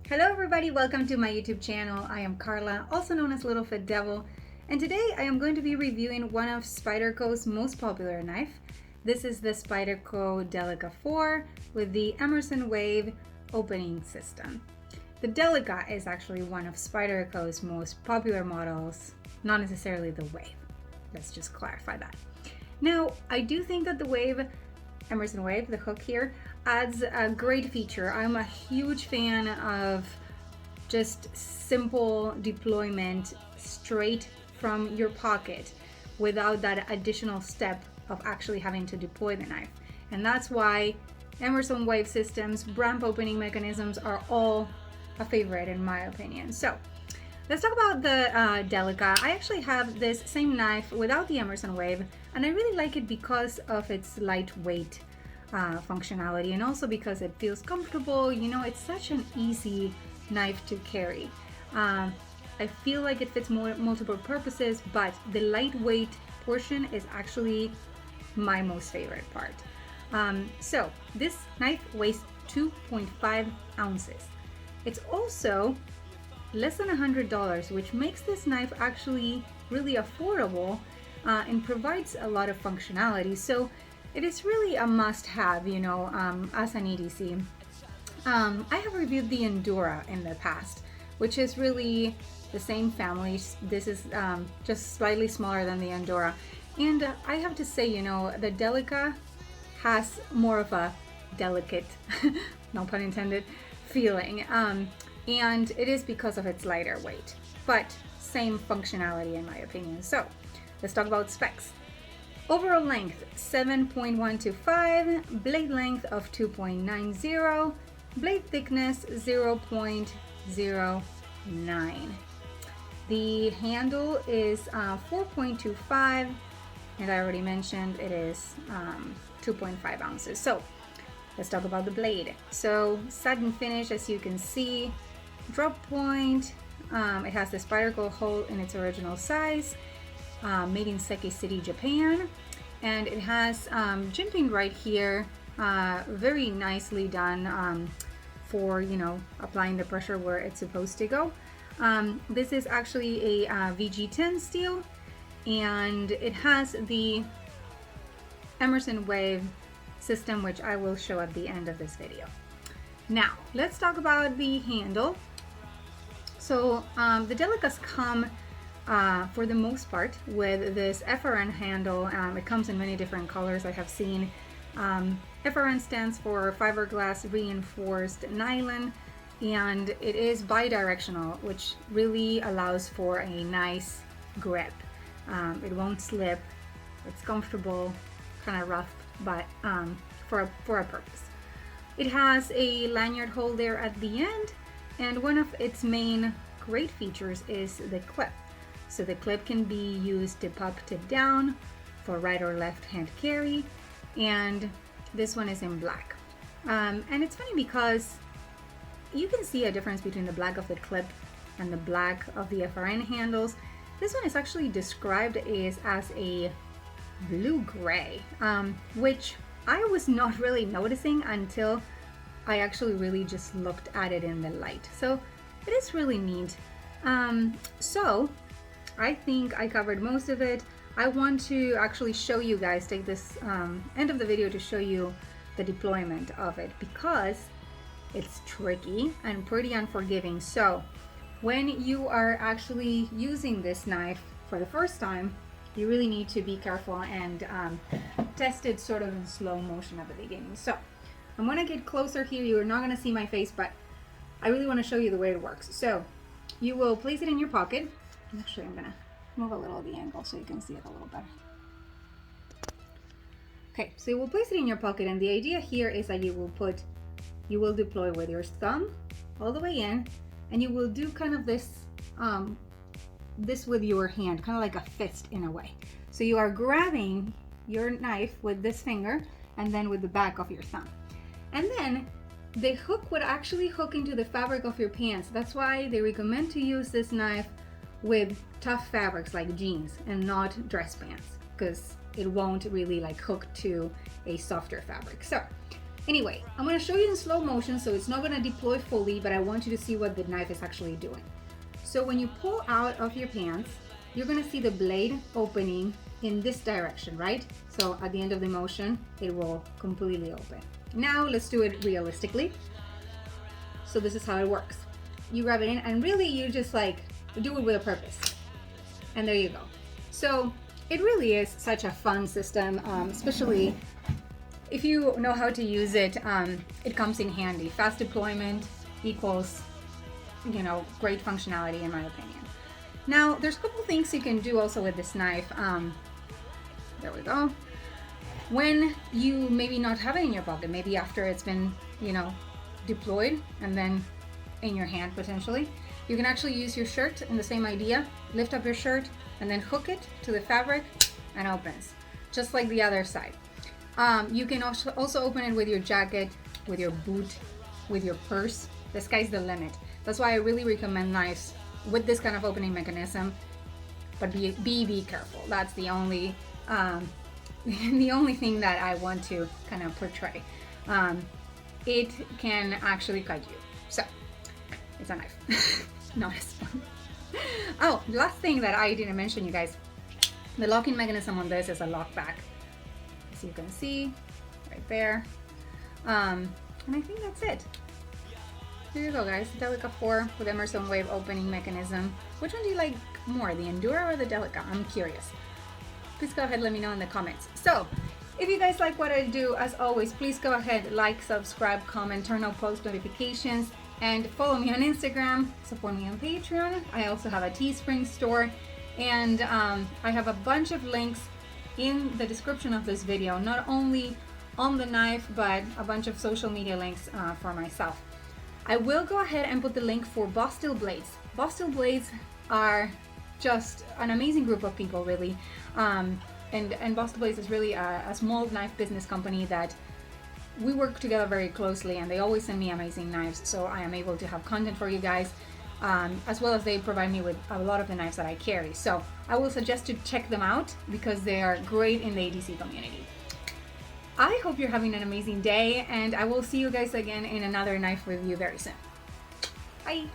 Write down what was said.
Hello everybody, welcome to my YouTube channel. I am Carla, also known as LittleFitDevil, and today I am going to be reviewing one of Spyderco's most popular knife. This is the Spyderco Delica 4 with the Emerson Wave opening system. The Delica is actually one of Spyderco's most popular models, not necessarily the Wave. Let's just clarify that. Now, I do think that the Wave, Emerson Wave, the hook here, adds a great feature. I'm a huge fan of just simple deployment straight from your pocket without that additional step of actually having to deploy the knife. And that's why Emerson Wave systems, ramp opening mechanisms are all a favorite in my opinion. So let's talk about the Delica. I actually have this same knife without the Emerson Wave, and I really like it because of its lightweight functionality, and also because it feels comfortable. You know, it's such an easy knife to carry. I feel like it fits multiple purposes, but the lightweight portion is actually my most favorite part. So this knife weighs 2.5 ounces. It's also less than $100, which makes this knife actually really affordable and provides a lot of functionality. So it is really a must-have, you know, as an EDC. I have reviewed the Endura in the past, which is really the same family. This is just slightly smaller than the Endura. And I have to say, you know, the Delica has more of a delicate, no pun intended, feeling. And it is because of its lighter weight, but same functionality in my opinion. So let's talk about specs. Overall length 7.125, blade length of 2.90, blade thickness 0.09. The handle is 4.25, and I already mentioned it is 2.5 ounces. So let's talk about the blade. So satin finish, as you can see, drop point. It has the Spyderco hole in its original size. Made in Seki City, Japan, and it has jimping right here, very nicely done for, you know, applying the pressure where it's supposed to go. This is actually a VG10 steel, and it has the Emerson Wave system, which I will show at the end of this video. Now let's talk about the handle. So the Delicas come for the most part with this FRN handle. It comes in many different colors I have seen. FRN stands for fiberglass reinforced nylon, and it is bi-directional, which really allows for a nice grip. It won't slip, it's comfortable, kind of rough, but for a purpose. It has a lanyard hole there at the end, and one of its main great features is the clip. So the clip can be used tip up, tip down for right or left hand carry, and this one is in black. And it's funny because you can see a difference between the black of the clip and the black of the FRN handles. This one is actually described as a blue-gray, which I was not really noticing until I actually really just looked at it in the light. So it is really neat. So I think I covered most of it. I want to actually show you guys, take this end of the video to show you the deployment of it, because it's tricky and pretty unforgiving. So when you are actually using this knife for the first time, you really need to be careful and test it sort of in slow motion at the beginning. So I'm gonna get closer here. You're not gonna see my face, but I really want to show you the way it works. So you will place it in your pocket. Actually, I'm gonna move a little the angle so you can see it a little better. Okay, so you will place it in your pocket, and the idea here is that you will deploy with your thumb all the way in, and you will do kind of this this with your hand, kind of like a fist in a way. So you are grabbing your knife with this finger and then with the back of your thumb, and then the hook would actually hook into the fabric of your pants. That's why they recommend to use this knife with tough fabrics like jeans and not dress pants, because it won't really like hook to a softer fabric. So Anyway, I'm going to show you in slow motion, so it's not going to deploy fully, but I want you to see what the knife is actually doing. So when you pull out of your pants, you're going to see the blade opening in this direction, right? So at the end of the motion, it will completely open. Now let's do it realistically. So this is how it works. You grab it in, and really you just like do it with a purpose. And there you go. So it really is such a fun system, especially if you know how to use it. It comes in handy. Fast deployment equals, you know, great functionality in my opinion. Now there's a couple things you can do also with this knife. There we go. When you maybe not have it in your pocket, maybe after it's been, you know, deployed and then in your hand potentially, you can actually use your shirt in the same idea. Lift up your shirt and then hook it to the fabric and opens, just like the other side. You can also open it with your jacket, with your boot, with your purse. The sky's the limit. That's why I really recommend knives with this kind of opening mechanism, but be careful. That's the only the only thing that I want to kind of portray. It can actually cut you. So it's a knife, not as fun. Oh, the last thing that I didn't mention, you guys, the locking mechanism on this is a lockback, as you can see right there. And I think that's it. There you go, guys. Delica 4 with Emerson Wave opening mechanism. Which one do you like more, the Endura or the Delica? I'm curious. Please go ahead, let me know in the comments. So, if you guys like what I do, as always, please go ahead, like, subscribe, comment, turn on post notifications, and follow me on Instagram, support me on Patreon. I also have a Teespring store, and I have a bunch of links in the description of this video, not only on the knife, but a bunch of social media links for myself. I will go ahead and put the link for Boss Steel Blades. Boss Steel Blades are just an amazing group of people, really. And Boss Steel Blades is really a small knife business company that we work together very closely, and they always send me amazing knives, so I am able to have content for you guys, as well as they provide me with a lot of the knives that I carry. So I will suggest to check them out because they are great in the ADC community. I hope you're having an amazing day, and I will see you guys again in another knife review very soon. Bye!